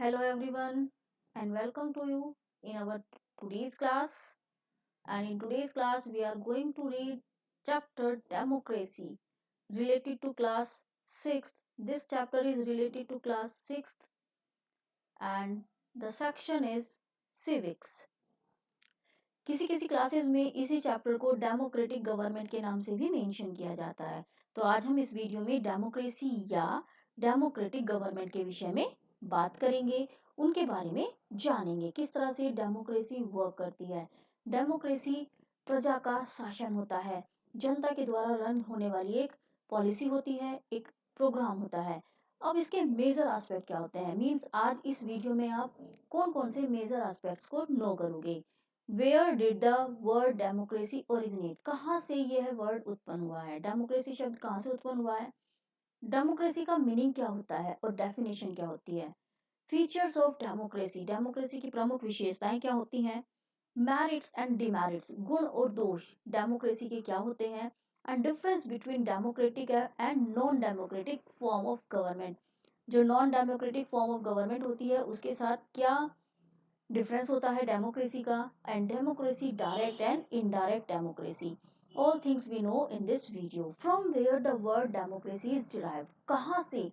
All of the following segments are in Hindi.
Hello everyone and welcome to you in our today's class. And in today's class we are going to read chapter democracy related to class 6th. This chapter is related to class 6th and the section is civics. किसी किसी क्लासेस में इसी चैप्टर को डेमोक्रेटिक गवर्नमेंट के नाम से भी मेंशन किया जाता है। तो आज हम इस वीडियो में डेमोक्रेसी या डेमोक्रेटिक गवर्नमेंट के विषय में बात करेंगे, उनके बारे में जानेंगे किस तरह से डेमोक्रेसी वर्क करती है। डेमोक्रेसी प्रजा का शासन होता है, जनता के द्वारा रन होने वाली एक पॉलिसी होती है, एक प्रोग्राम होता है। अब इसके मेजर एस्पेक्ट क्या होते हैं, मींस आज इस वीडियो में आप कौन कौन से मेजर एस्पेक्ट्स को नो करोगे। Where did the word democracy originate, कहाँ से यह वर्ड उत्पन्न हुआ है, डेमोक्रेसी शब्द कहाँ से उत्पन्न हुआ है, डेमोक्रेसी का मीनिंग क्या होता है और डेफिनेशन क्या होती है। फीचर्स ऑफ डेमोक्रेसी, डेमोक्रेसी की प्रमुख विशेषताएं क्या होती हैं। मेरिट्स एंड डिमेरिट्स, गुण और दोष डेमोक्रेसी के क्या होते हैं। And difference between democratic and non democratic form of government, जो non democratic form of government होती है उसके साथ क्या डिफरेंस होता है डेमोक्रेसी का। And democracy direct and indirect democracy, all things we know in this video. From where the word democracy is derived, कहाँ से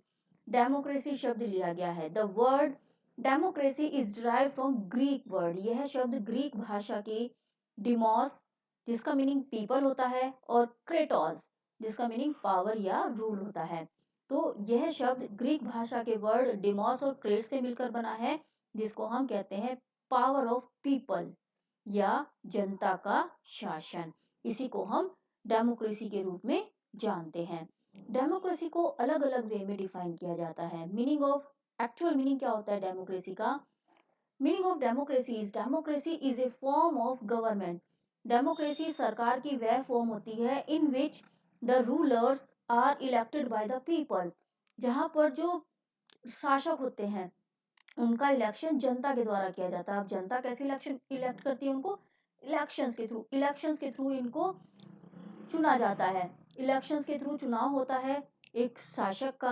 डेमोक्रेसी शब्द लिया गया है। The word democracy is derived from Greek word, यह शब्द ग्रीक भाषा के डिमोस जिसका मीनिंग पीपल होता है और क्रेटोस जिसका मीनिंग पावर या रूल होता है। तो यह शब्द ग्रीक भाषा के वर्ड डिमोस और क्रेट से मिलकर बना है, जिसको हम कहते हैं पावर ऑफ पीपल या जनता का शासन। इसी को हम डेमोक्रेसी के रूप में जानते हैं। डेमोक्रेसी को अलग अलग वे में डिफाइन किया जाता है। मीनिंग ऑफ, एक्चुअल मीनिंग क्या होता है डेमोक्रेसी का। Meaning of democracy is a form of government, democracy सरकार की वह फॉर्म होती है in which the rulers are elected by the people, जहां पर जो शासक होते हैं उनका इलेक्शन जनता के द्वारा किया जाता है। अब जनता कैसे इलेक्शन इलेक्ट करती है उनको, इलेक्शंस के थ्रू इनको चुना जाता है। इलेक्शंस के थ्रू चुनाव होता है एक शासक का।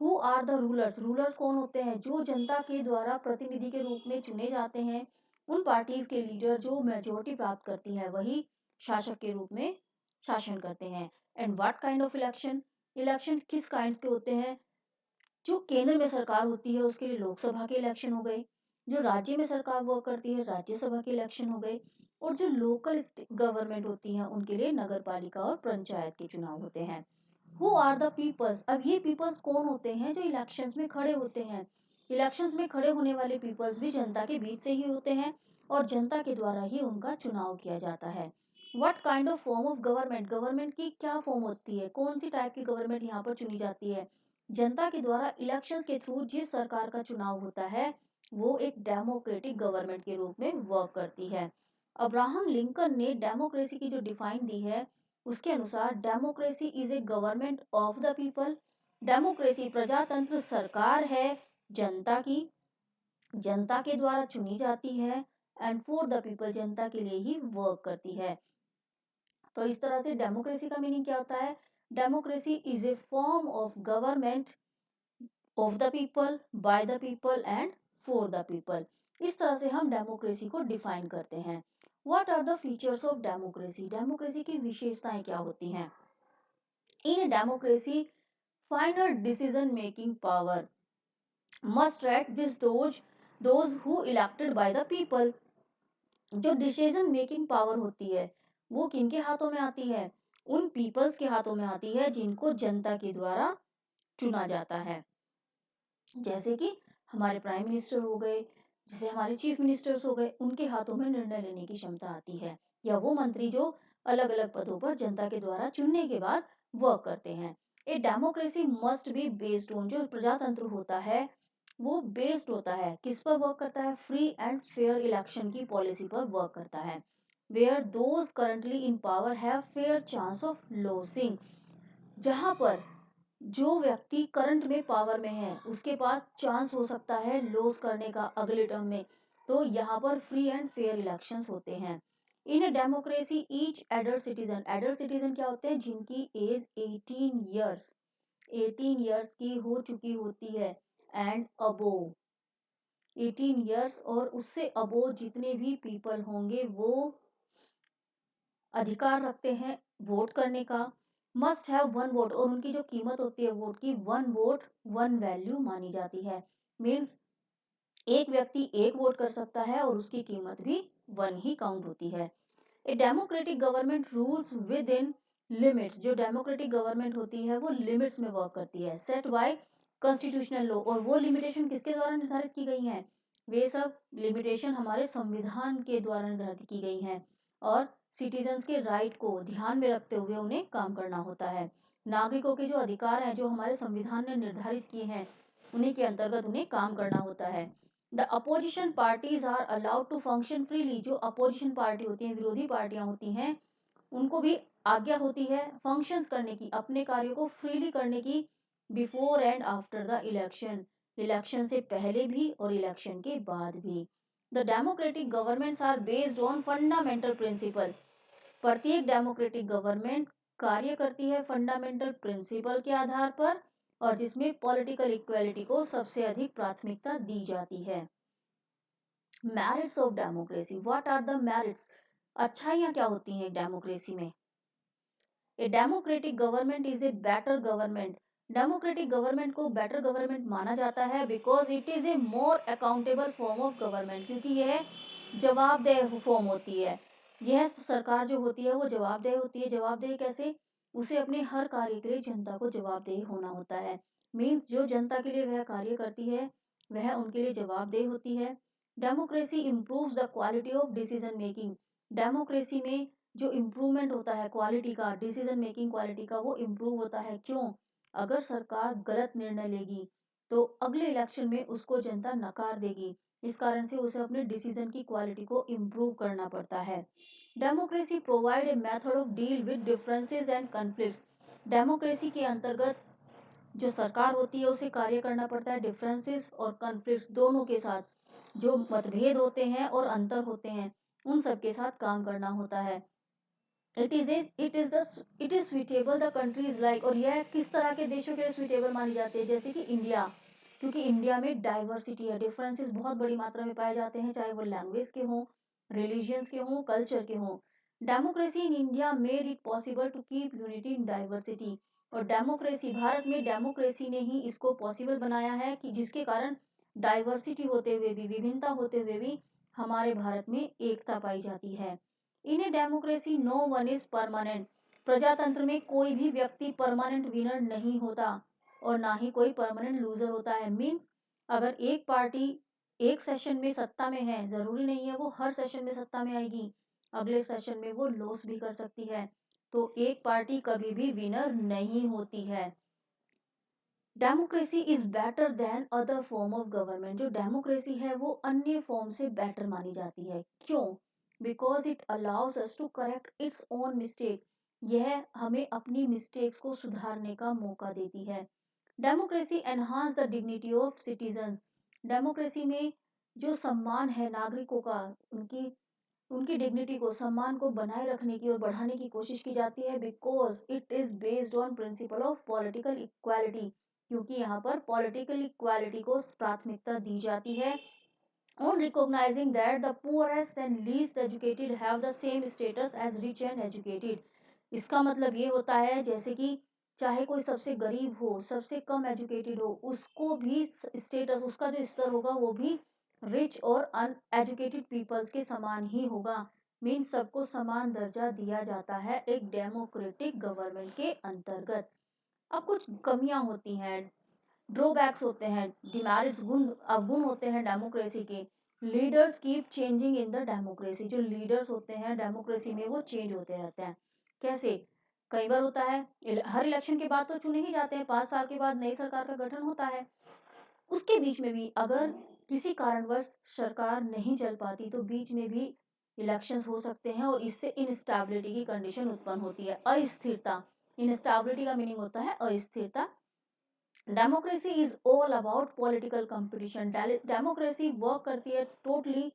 Who are the rulers, rulers कौन होते हैं, जो जनता के द्वारा प्रतिनिधि के रूप में चुने जाते हैं। उन पार्टीज के लीडर जो मेजोरिटी प्राप्त करती है वही शासक के रूप में शासन करते हैं। And what kind of election, election किस काइंड के होते हैं। जो केंद्र में सरकार होती है उसके लिए लोकसभा के इलेक्शन हो गए, जो राज्य में सरकार वर्क करती है राज्यसभा के इलेक्शन हो गए, और जो लोकल गवर्नमेंट होती है उनके लिए नगर पालिका और पंचायत के चुनाव होते हैं। हु आर द पीपल्स, अब ये पीपल्स कौन होते हैं जो इलेक्शंस में खड़े होते हैं। इलेक्शंस में खड़े होने वाले पीपल्स भी जनता के बीच से ही होते हैं और जनता के द्वारा ही उनका चुनाव किया जाता है। What kind of form of government, government की क्या फॉर्म होती है, कौन सी टाइप की गवर्नमेंट यहाँ पर चुनी जाती है। जनता के द्वारा इलेक्शंस के थ्रू जिस सरकार का चुनाव होता है वो एक डेमोक्रेटिक गवर्नमेंट के रूप में वर्क करती है। अब्राहम लिंकन ने डेमोक्रेसी की जो डिफाइन दी है उसके अनुसार democracy is a government of the people, democracy प्रजातंत्र सरकार है जनता की, जनता के द्वारा चुनी जाती है, एंड फॉर द पीपल जनता के लिए ही वर्क करती है। तो इस तरह से डेमोक्रेसी का मीनिंग क्या होता है। Democracy is a form of government of the people, by the people and for the people. इस तरह से हम डेमोक्रेसी को डिफाइन करते हैं। What are the features of democracy, democracy की विशेषताएं क्या होती हैं। In democracy final decision making power must rest with those who elected by the people, जो डिसीजन मेकिंग पावर होती है वो किनके हाथों में आती है, उन पीपल्स के हाथों में आती है जिनको जनता के द्वारा चुना जाता है। जैसे कि हमारे प्राइम मिनिस्टर हो गए, जैसे हमारे चीफ मिनिस्टर्स हो गए, उनके हाथों में निर्णय लेने की क्षमता आती है। या वो मंत्री जो अलग अलग पदों पर जनता के द्वारा चुनने के बाद वर्क करते हैं। A democracy must be based on, जो प्रजातंत्र होता है वो बेस्ड होता है किस पर वर्क करता है, फ्री एंड फेयर इलेक्शन की पॉलिसी पर वर्क करता है। Where those currently in power have fair chance of losing, जहां पर जो व्यक्ति करंट में पावर में है उसके पास चांस हो सकता है लॉस करने का अगले टर्म में। तो यहाँ पर फ्री एंड फेयर इलेक्शंस होते हैं। In a democracy each adult citizen क्या होते हैं, जिनकी एज 18 ईयर्स की हो चुकी होती है एंड अबोव, 18 ईयर्स और उससे अबोव जितने भी पीपल होंगे वो अधिकार रखते हैं वोट करने का। मस्ट हैव वन वोट, और उनकी जो कीमत होती है वोट की, वन वोट वन वैल्यू मानी जाती है। मीन्स एक व्यक्ति एक वोट कर सकता है और उसकी कीमत भी वन ही काउंट होती है। ए democratic government rules with in limits, जो डेमोक्रेटिक गवर्नमेंट होती है वो लिमिट्स में वर्क करती है। सेट बाय कॉन्स्टिट्यूशनल लॉ, और वो लिमिटेशन किसके द्वारा निर्धारित की गई हैं? वे सब लिमिटेशन हमारे संविधान के द्वारा निर्धारित की गई हैं, और सिटीजन्स के राइट को ध्यान में रखते हुए उन्हें काम करना होता है। नागरिकों के जो अधिकार हैं जो हमारे संविधान ने निर्धारित किए हैं उन्हीं के अंतर्गत उन्हें काम करना होता है। The opposition parties are allowed to function freely, जो अपोजिशन पार्टी होती है, विरोधी पार्टियां होती हैं, उनको भी आज्ञा होती है फंक्शंस करने की, अपने कार्यों को फ्रीली करने की, before and after the election, election से पहले भी और इलेक्शन के बाद भी। The democratic governments are based on fundamental principle, प्रत्येक डेमोक्रेटिक गवर्नमेंट कार्य करती है फंडामेंटल प्रिंसिपल के आधार पर, और जिसमें पॉलिटिकल इक्वालिटी को सबसे अधिक प्राथमिकता दी जाती है। Merits of democracy, what are the merits? अच्छाइयाँ क्या होती हैं डेमोक्रेसी में? A democratic government is a better government, democratic government को बेटर गवर्नमेंट माना जाता है because it is a more accountable form of government, क्योंकि यह जवाबदेह फॉर्म होती है। यह सरकार जो होती है वो जवाबदेह होती है। जवाबदेह कैसे? उसे अपने हर कार्य के लिए जनता को जवाबदेह होना होता है। मीन्स जो जनता के लिए वह कार्य करती है वह उनके लिए जवाबदेह होती है। Democracy improves the quality of decision making, democracy में जो इम्प्रूवमेंट होता है क्वालिटी का, डिसीजन मेकिंग क्वालिटी का, वो इम्प्रूव होता है। क्यों? अगर सरकार गलत निर्णय लेगी तो अगले इलेक्शन में उसको जनता नकार देगी, इस कारण से उसे अपने डिसीजन की क्वालिटी को इम्प्रूव करना पड़ता है। Democracy provide a method of deal with differences and conflicts, democracy के अंतर्गत जो सरकार होती है उसे कार्य करना पड़ता है डिफरेंसेस और कन्फ्लिक्ट्स दोनों के साथ, जो मतभेद होते हैं और अंतर होते हैं उन सब के साथ काम करना होता है। It is suitable the countries like, और यह किस तरह के देशों के लिए सुइटेबल मानी जाती है? जैसे कि इंडिया, क्योंकि इंडिया में डाइवर्सिटी है, डिफरेंसेस बहुत बड़ी मात्रा में पाए जाते हैं, चाहे वो लैंग्वेज के हों, रिलीजियंस के हों, कल्चर के हों। Democracy in India made it possible to keep unity in diversity, और डेमोक्रेसी, भारत में डेमोक्रेसी ने ही इसको पॉसिबल बनाया है कि जिसके कारण डाइवर्सिटी होते हुए भी, विभिन्नता होते हुए भी हमारे भारत में एकता पाई जाती है। In a democracy no one is permanent, प्रजातंत्र में कोई भी व्यक्ति परमानेंट विनर नहीं होता और ना ही कोई परमानेंट लूजर होता है। मीन्स अगर एक पार्टी एक सेशन में सत्ता में है, जरूरी नहीं है वो हर सेशन में सत्ता में आएगी, अगले सेशन में वो लॉस भी कर सकती है, तो एक पार्टी कभी भी विनर नहीं होती है। Democracy is better than other form of government, जो डेमोक्रेसी है वो अन्य फॉर्म से बेटर मानी जाती है। क्यों? Because it allows us to correct its own mistake, यह हमें अपनी मिस्टेक्स को सुधारने का मौका देती है। Democracy enhance the dignity of citizens, democracy में जो सम्मान है नागरिकों का, उनकी उनकी डिग्निटी को, सम्मान को बनाए रखने की और बढ़ाने की कोशिश की जाती है, because it is based on principle of political equality, क्योंकि यहाँ पर पॉलिटिकल इक्वालिटी को प्राथमिकता दी जाती है। On recognising that the poorest and least educated have the same status as rich and educated, इसका मतलब ये होता है जैसे कि चाहे कोई सबसे गरीब हो, सबसे कम एजुकेटेड हो, उसको भी स्टेटस, उसका जो स्तर होगा वो भी रिच और अनएजुकेटेड पीपल्स के समान ही होगा। मीन सबको समान दर्जा दिया जाता है एक डेमोक्रेटिक गवर्नमेंट के अंतर्गत। अब कुछ कमियां होती हैं, ड्रॉबैक्स होते हैं, डिमेरिट्स, गुण अवगुण होते हैं डेमोक्रेसी के। Leaders keep changing in the democracy, जो लीडर्स होते हैं डेमोक्रेसी में वो चेंज होते रहते हैं। कैसे? कई बार होता है हर इलेक्शन के बाद तो चुने ही जाते हैं, 5 साल के बाद नई सरकार का गठन होता है, उसके बीच में भी अगर किसी कारणवश सरकार नहीं चल पाती तो बीच में भी इलेक्शंस हो सकते हैं, और इससे इनस्टेबिलिटी की कंडीशन उत्पन्न होती है, अस्थिरता। इनस्टेबिलिटी का मीनिंग होता है अस्थिरता। Democracy is all about political competition, democracy work करती है टोटली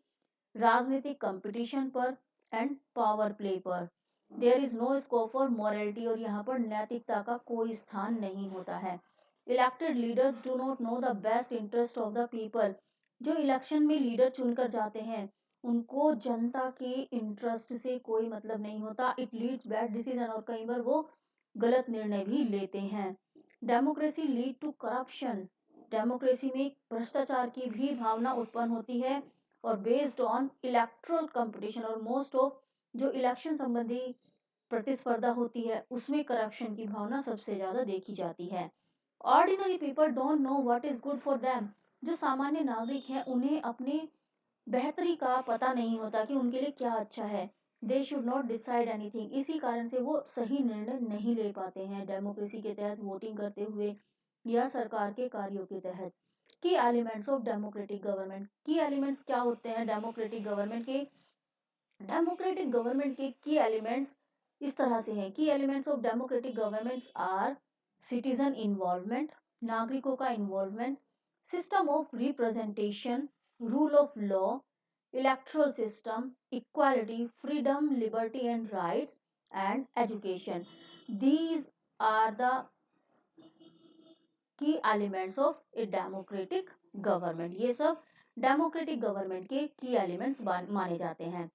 राजनीतिक कंपटीशन पर एंड पावर प्ले पर। There is no scope for morality, और यहाँ पर नैतिकता का कोई स्थान नहीं होता है। Elected leaders do not know the best interest of the people, जो इलेक्शन में लीडर चुनकर जाते हैं उनको जनता के इंटरेस्ट से कोई मतलब नहीं होता। इट लीड्स बैड डिसीजन, और कई बार वो गलत निर्णय भी लेते हैं। Democracy lead to corruption, democracy में भ्रष्टाचार की भी भावना उत्पन्न होती है। और बेस्ड ऑन इलेक्ट्रल कंपटीशन, और मोस्ट ऑफ जो इलेक्शन संबंधी प्रतिस्पर्धा होती है उसमें करप्शन की भावना सबसे ज्यादा देखी जाती है। Ordinary people don't know what is good for them, जो सामान्य नागरिक हैं उन्हें अपने बेहतरी का पता नहीं होता कि उनके लिए क्या अच्छा है। They should not decide anything, इसी कारण से वो सही निर्णय नहीं ले पाते हैं डेमोक्रेसी के तहत वोटिंग करते हुए या सरकार के कार्यों के तहत। Key elements of democratic government, key elements क्या होते हैं डेमोक्रेटिक गवर्नमेंट के? डेमोक्रेटिक गवर्नमेंट के की एलिमेंट्स इस तरह से हैं। Key elements of democratic governments are citizen involvement, नागरिकों का involvement, system of representation, rule of law, electoral system, equality, freedom, liberty and rights, and education. These are the key elements of a democratic government. ये सब डेमोक्रेटिक गवर्नमेंट के की एलिमेंट्स माने जाते हैं।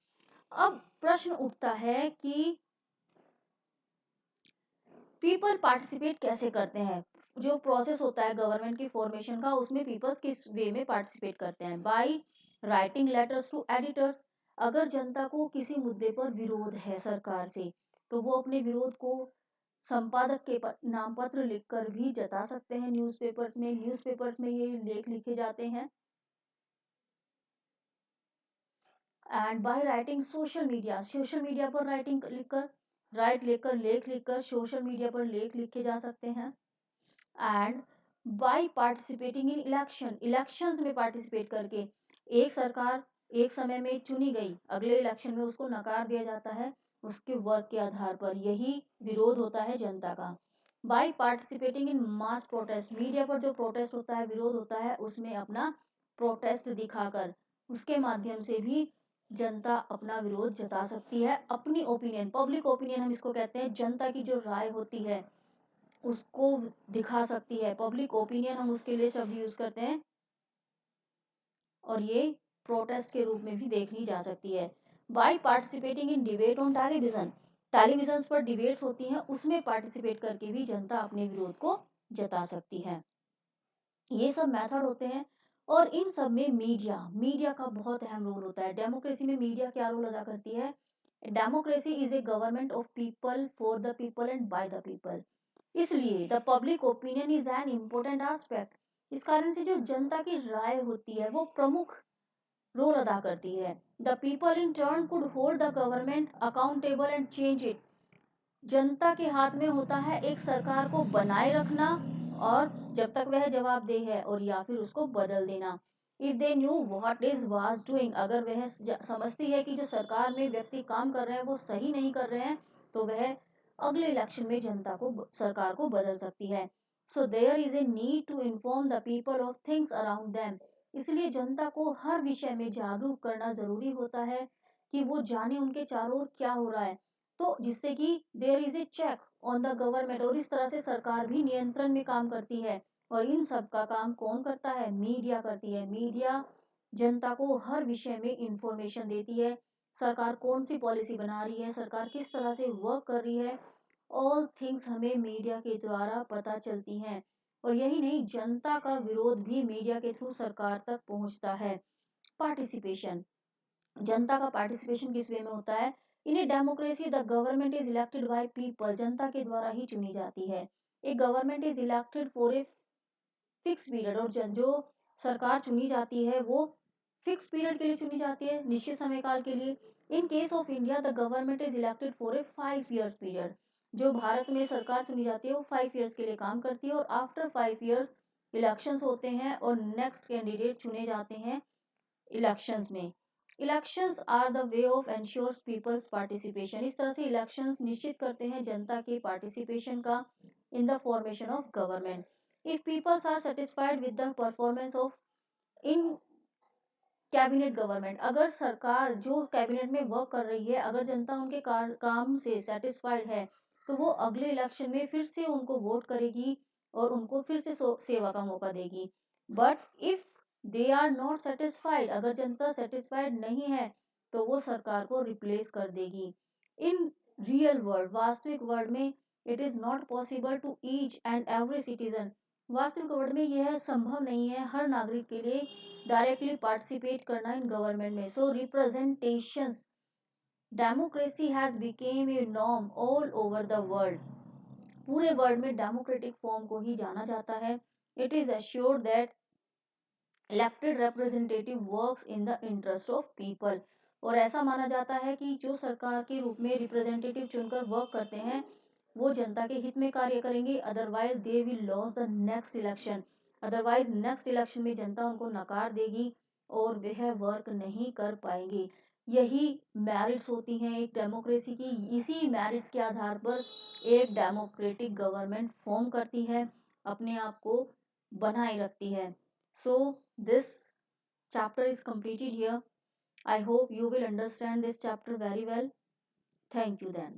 अब प्रश्न उठता है कि पीपल पार्टिसिपेट कैसे करते हैं? जो प्रोसेस होता है गवर्नमेंट की फॉर्मेशन का, उसमें पीपल्स किस वे में पार्टिसिपेट करते हैं? By writing letters to editors, अगर जनता को किसी मुद्दे पर विरोध है सरकार से तो वो अपने विरोध को संपादक के नाम पत्र लिखकर भी जता सकते हैं। न्यूज़पेपर्स में ये लेख लिखे जाते हैं। And by writing social media, social media पर राइटिंग लिखकर, लेख लिखकर सोशल मीडिया पर लेख लिखे जा सकते हैं। And by participating in election, elections में पार्टिसिपेट करके एक सरकार एक समय में चुनी गई, अगले इलेक्शन में उसको नकार दिया जाता है उसके वर्क के आधार पर। यही विरोध होता है जनता का। By participating in mass protest, media पर जो प्रोटेस्ट होता है, विरोध होता है, उसमें अपना प्रोटेस्ट दिखाकर उसके माध्यम से भी जनता अपना विरोध जता सकती है। अपनी ओपिनियन, पब्लिक ओपिनियन हम इसको कहते हैं, जनता की जो राय होती है उसको दिखा सकती है। पब्लिक ओपिनियन हम उसके लिए शब्द यूज करते हैं, और ये प्रोटेस्ट के रूप में भी देखी जा सकती है। By participating in debate on television, television पर डिबेट्स होती हैं, उसमें पार्टिसिपेट करके भी जनता अपने विरोध को जता सकती है। ये सब मेथड होते हैं। और इन सब में मीडिया का बहुत अहम रोल होता है। डेमोक्रेसी में मीडिया क्या रोल अदा करती है? Democracy is a government of people, for the people and by the people, इसलिए the public opinion is an important aspect. इस कारण से जो जनता की राय होती है वो प्रमुख रोल अदा करती है। The people in turn could hold the government accountable and change it, जनता के हाथ में होता है एक सरकार को बनाए रखना, और जब तक वह जवाबदेह है, और या फिर उसको बदल देना। If they knew what is was doing, अगर वह समझती है कि जो सरकार में व्यक्ति काम कर रहे हैं वो सही नहीं कर रहे हैं, तो वह अगले इलेक्शन में जनता को, सरकार को बदल सकती है। So there is a need to inform the people of things around them, इसलिए जनता को हर विषय में जागरूक करना जरूरी होता है कि वो जाने उनके चारों ओर क्या हो रहा है, तो जिससे कि there is a check on the government, और इस तरह से सरकार भी नियंत्रण में काम करती है। और इन सब का काम कौन करता है? मीडिया करती है। मीडिया जनता को हर विषय में इंफॉर्मेशन देती है, सरकार कौन सी पॉलिसी बना रही है, सरकार किस तरह से वर्क कर रही है, ऑल थिंग्स हमें मीडिया के द्वारा पता चलती हैं। और यही नहीं, जनता का विरोध भी मीडिया के थ्रू सरकार तक पहुंचता है। पार्टिसिपेशन, जनता का पार्टिसिपेशन किस वे में होता है? In a democracy the government is elected by people, जनता के द्वारा ही चुनी जाती है। एक government is elected for a fix period, और जो सरकार चुनी जाती है वो फिक्स पीरियड के लिए चुनी जाती है, निश्चित समय काल के लिए। In case of India the government is elected for A 5 years period, जो भारत में सरकार चुनी जाती है वो 5 years के लिए काम करती है, और आफ्टर 5 years इलेक्शंस होते हैं और नेक्स्ट कैंडिडेट चुने जाते हैं इलेक्शंस में। Elections are the way of ensures people's participation, इस तरह से इलेक्शंस निश्चित करते हैं जनता के पार्टिसिपेशन का in the formation of government. If peoples are satisfied with the performance of in cabinet government, अगर सरकार जो कैबिनेट में वर्क कर रही है, अगर जनता उनके काम से सेटिस्फाइड है, तो वो अगले इलेक्शन में फिर से उनको वोट करेगी और उनको फिर से सेवा का मौका देगी। But if they are not satisfied, अगर जनता सेटिस्फाइड नहीं है तो वो सरकार को रिप्लेस कर देगी। इन रियल वर्ल्ड, वास्तविक वर्ल्ड में it is not possible to each and every citizen, वास्तविक वर्ल्ड में यह संभव नहीं है हर नागरिक के लिए डायरेक्टली पार्टिसिपेट करना इन गवर्नमेंट में। So representation democracy has became a norm all over the world, पूरे वर्ल्ड में डेमोक्रेटिक फॉर्म को ही जाना जाता है। It is assured that elected representative works in the interest of people, और ऐसा माना जाता है कि जो सरकार के रूप में रिप्रेजेंटेटिव चुनकर वर्क करते हैं वो जनता के हित में कार्य करेंगे, otherwise they will loss the next election, otherwise next election में जनता उनको नकार देगी और वह वर्क नहीं कर पाएंगे। यही मेरिट्स होती हैं एक डेमोक्रेसी की, इसी मेरिट्स के आधार पर एक डेमोक्रेटिक गवर्नमेंट फॉर्म करती है, अपने आप को बनाए रखती है। So this chapter is completed here. I hope you will understand this chapter very well. Thank you then.